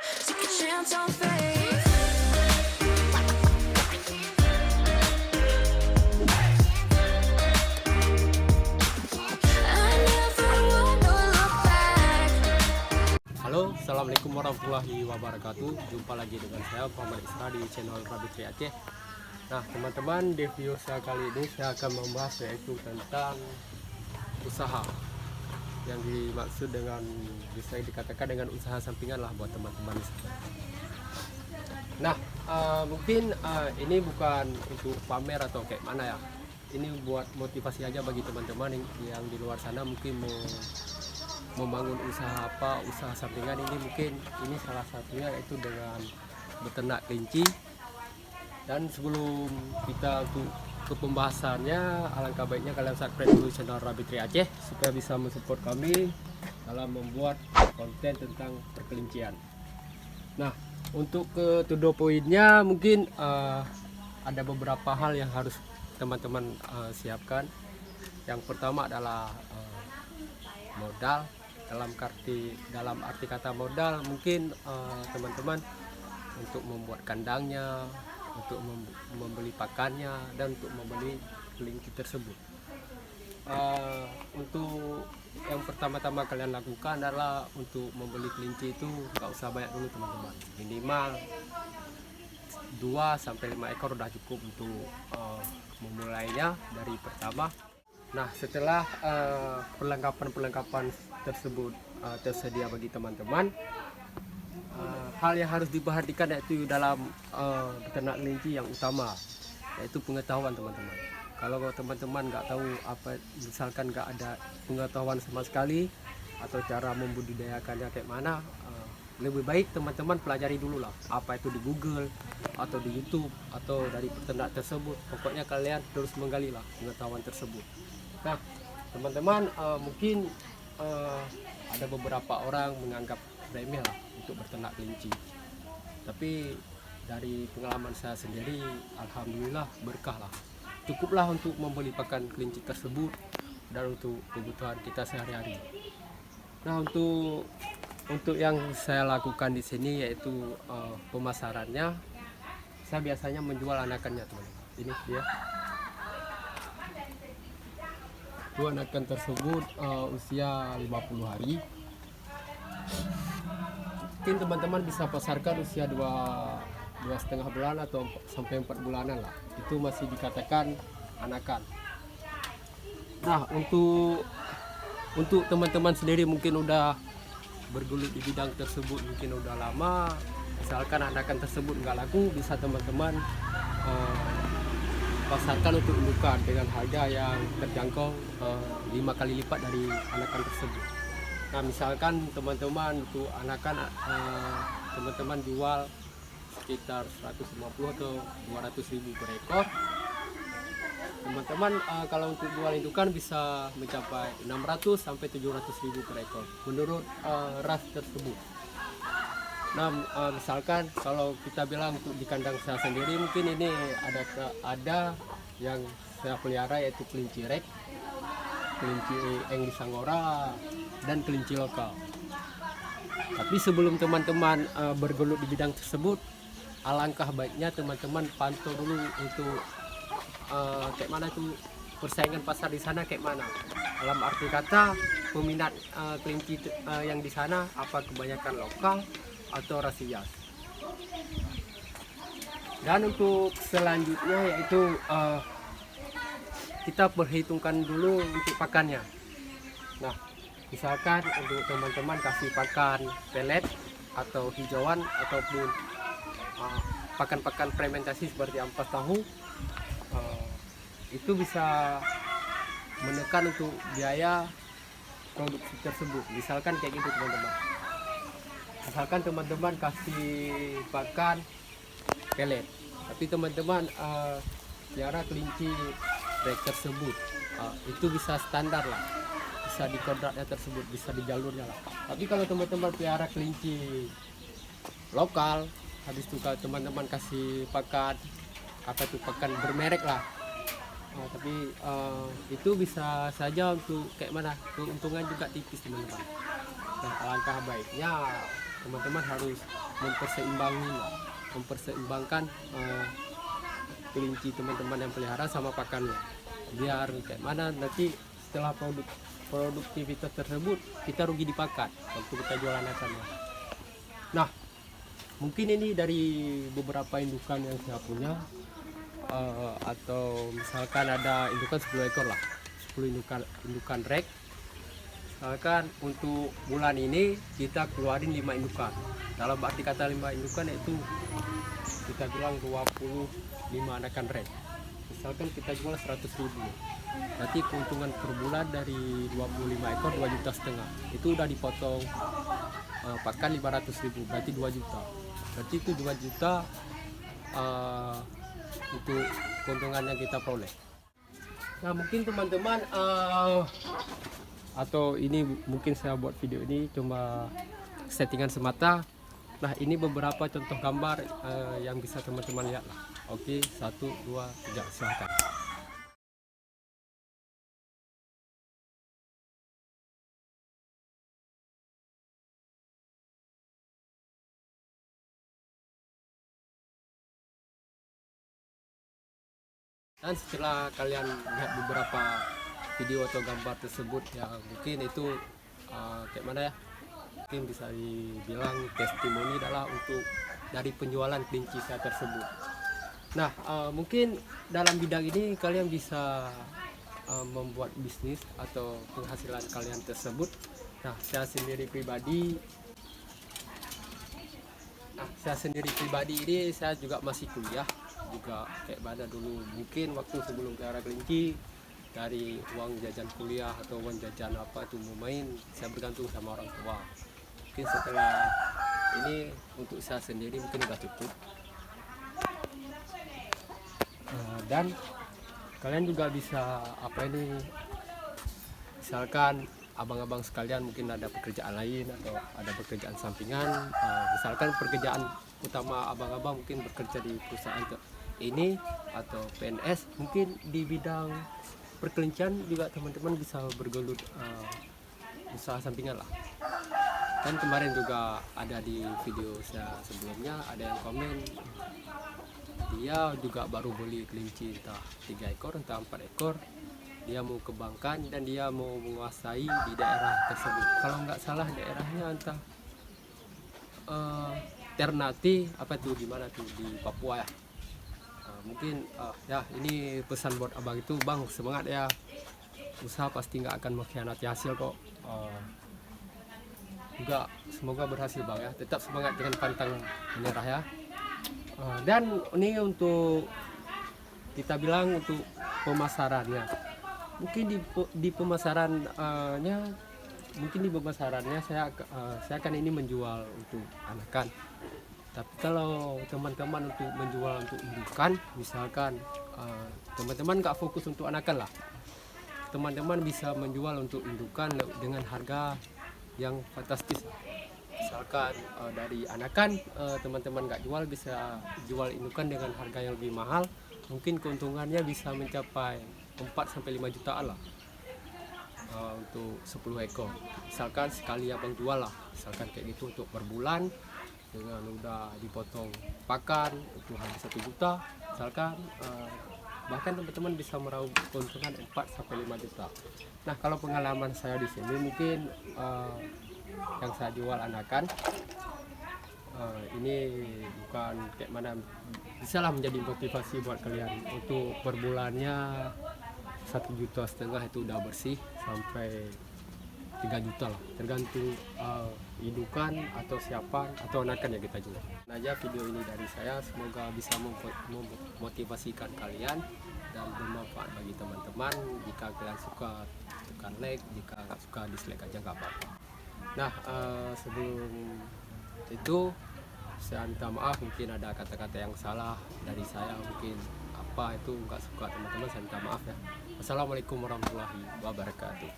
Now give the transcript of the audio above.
Take a chance on faith. I never wanna look back. Halo, assalamualaikum warahmatullahi wabarakatuh. Jumpa lagi dengan saya Muhammad Isra di channel Rabi Tri Aceh. Nah, teman-teman, di video saya kali ini saya akan membahas yaitu tentang usaha yang dimaksud dengan bisa dikatakan dengan usaha sampingan lah buat teman-teman. Nah, mungkin ini bukan untuk pamer atau kayak mana ya. Ini buat motivasi aja bagi teman-teman yang di luar sana mungkin mau membangun usaha apa, usaha sampingan ini mungkin ini salah satunya yaitu dengan beternak kelinci. Dan sebelum kita untuk ke pembahasannya, alangkah baiknya kalian subscribe dulu channel Rabi Tri Aceh supaya bisa mensupport kami dalam membuat konten tentang perkelincian. Nah, untuk ke to the poinnya mungkin ada beberapa hal yang harus teman-teman siapkan. Yang pertama adalah modal. Dalam arti kata modal mungkin teman-teman untuk membuat kandangnya, untuk membeli pakannya, dan untuk membeli kelinci tersebut. Untuk yang pertama-tama kalian lakukan adalah untuk membeli kelinci itu nggak usah banyak dulu teman-teman, minimal 2-5 ekor udah cukup untuk memulainya dari pertama. Nah, setelah perlengkapan tersebut tersedia bagi teman-teman, hal yang harus diperhatikan yaitu dalam beternak kelinci yang utama yaitu pengetahuan teman-teman. Kalau teman-teman nggak tahu apa, misalkan nggak ada pengetahuan sama sekali atau cara membudidayakannya kayak mana, lebih baik teman-teman pelajari dulu lah, apa itu di Google atau di YouTube atau dari peternak tersebut. Pokoknya kalian terus menggali lah pengetahuan tersebut. Nah, teman-teman, mungkin ada beberapa orang menganggap remeh lah untuk berternak kelinci, tapi dari pengalaman saya sendiri, alhamdulillah berkah lah, cukuplah untuk membeli pakan kelinci tersebut dan untuk kebutuhan kita sehari-hari. Nah, untuk yang saya lakukan di sini yaitu pemasarannya, saya biasanya menjual anakannya teman. Ini dia. Dua anakan tersebut usia 50 hari. Mungkin teman-teman bisa pasarkan usia 2,5 bulan atau sampai 4 bulanan lah. Itu masih dikatakan anakan. Nah, untuk teman-teman sendiri mungkin udah bergelut di bidang tersebut, mungkin udah lama, misalkan anakan tersebut nggak laku, bisa teman-teman pasarkan untuk indukan dengan harga yang terjangkau 5 kali lipat dari anakan tersebut. Nah, misalkan teman-teman untuk anakan teman-teman jual sekitar 150 atau 200 ribu per ekor, teman-teman kalau untuk jual indukan bisa mencapai 600 sampai 700 ribu per ekor menurut ras tersebut. Nah, misalkan kalau kita bilang untuk di kandang saya sendiri, mungkin ini ada yang saya pelihara yaitu kelinci rek, kelinci English Angora, dan kelinci lokal. Tapi sebelum teman-teman bergelut di bidang tersebut, alangkah baiknya teman-teman pantau dulu untuk kayak mana tuh persaingan pasar di sana kayak mana. Dalam arti kata peminat kelinci yang di sana apa kebanyakan lokal atau rasias. Dan untuk selanjutnya yaitu kita perhitungkan dulu untuk pakannya. Nah, misalkan untuk teman-teman kasih pakan pelet atau hijauan ataupun pakan-pakan fermentasi seperti ampas tahu, itu bisa menekan untuk biaya produksi tersebut. Misalkan kayak gitu teman-teman. Misalkan teman-teman kasih pakan pelet, tapi teman-teman pelihara kelinci rek tersebut, itu bisa standar lah, bisa di kodratnya tersebut, bisa di jalurnya lah. Tapi kalau teman-teman pelihara kelinci lokal, habis itu kalau teman-teman kasih pakan apa itu pakan bermerek lah, tapi itu bisa saja untuk kayak mana keuntungan juga tipis teman-teman. Nah, alangkah baiknya teman-teman harus memperseimbangkan kelinci teman-teman yang pelihara sama pakannya, biar kayak mana nanti setelah produktivitas tersebut kita rugi di pakan waktu kita jual anakannya. Nah, mungkin ini dari beberapa indukan yang saya punya, atau misalkan ada indukan 10 ekor lah, 10 indukan rek. Misalkan untuk bulan ini kita keluarin 5 indukan. Dalam arti kata 5 indukan yaitu kita bilang 25 anakan rek. Misalkan kita jual 100.000, berarti keuntungan per bulan dari 25 ekor 2,5 juta. Itu udah dipotong pakan 500.000, berarti 2 juta. Berarti itu 2 juta untuk keuntungan yang kita peroleh. Nah, mungkin teman-teman atau ini mungkin saya buat video ini cuma settingan semata. Nah, ini beberapa contoh gambar yang bisa teman-teman lihat lah. Oke, 1, 2, 3, silahkan. Dan setelah kalian lihat beberapa video atau gambar tersebut, ya mungkin itu kayak mana ya, mungkin bisa dibilang testimoni adalah untuk dari penjualan kelinci saya tersebut. Nah, mungkin dalam bidang ini kalian bisa membuat bisnis atau penghasilan kalian tersebut. Nah, saya sendiri pribadi ini saya juga masih kuliah juga kayak mana dulu, mungkin waktu sebelum pelihara kelinci, dari uang jajan kuliah atau uang jajan apa itu mau main, saya bergantung sama orang tua. Mungkin setelah ini untuk saya sendiri mungkin udah cukup. Dan kalian juga bisa misalkan abang-abang sekalian mungkin ada pekerjaan lain atau ada pekerjaan sampingan, misalkan pekerjaan utama abang-abang mungkin bekerja di perusahaan ini atau PNS, mungkin di bidang perkelincian juga teman-teman bisa bergelut usaha sampingan lah. Dan kemarin juga ada di video saya sebelumnya ada yang komen, dia juga baru beli kelinci entah 3 ekor entah 4 ekor, dia mau kembangkan dan dia mau menguasai di daerah tersebut. Kalau nggak salah daerahnya entah Ternate apa tuh, di mana tuh, di Papua ya. Mungkin ya ini pesan buat abang itu, bang semangat ya, usaha pasti nggak akan mengkhianati hasil kok. Juga semoga berhasil bang ya, tetap semangat, jangan pantang menyerah ya. Dan ini untuk kita bilang untuk pemasarannya, mungkin di pemasarannya saya akan ini menjual untuk anakan. Tapi kalau teman-teman untuk menjual untuk indukan, misalkan teman-teman nggak fokus untuk anakan lah, teman-teman bisa menjual untuk indukan dengan harga yang fantastis. Misalkan dari anakan teman-teman nggak jual, bisa jual indukan dengan harga yang lebih mahal, mungkin keuntungannya bisa mencapai 4-5 jutaan lah untuk 10 ekor. Misalkan sekali abang jual lah, misalkan kayak gitu untuk per bulan, dengan udah dipotong pakan itu habis 1 juta misalkan, bahkan teman-teman bisa meraup keuntungan 4-5 juta. Nah, kalau pengalaman saya di sini mungkin yang saya jual anakan ini bukan kayak mana, bisa lah menjadi motivasi buat kalian untuk per bulannya 1,5 juta itu udah bersih sampai 3 juta lah, tergantung indukan atau siapan atau anakan yang kita jual. Nah, aja video ini dari saya, semoga bisa memotivasikan kalian dan bermanfaat bagi teman-teman. Jika kalian suka, tekan like, jika nggak suka dislike aja nggak apa-apa. Nah, sebelum itu saya minta maaf, mungkin ada kata-kata yang salah dari saya, mungkin apa itu nggak suka teman-teman, saya minta maaf ya. Wassalamualaikum warahmatullahi wabarakatuh.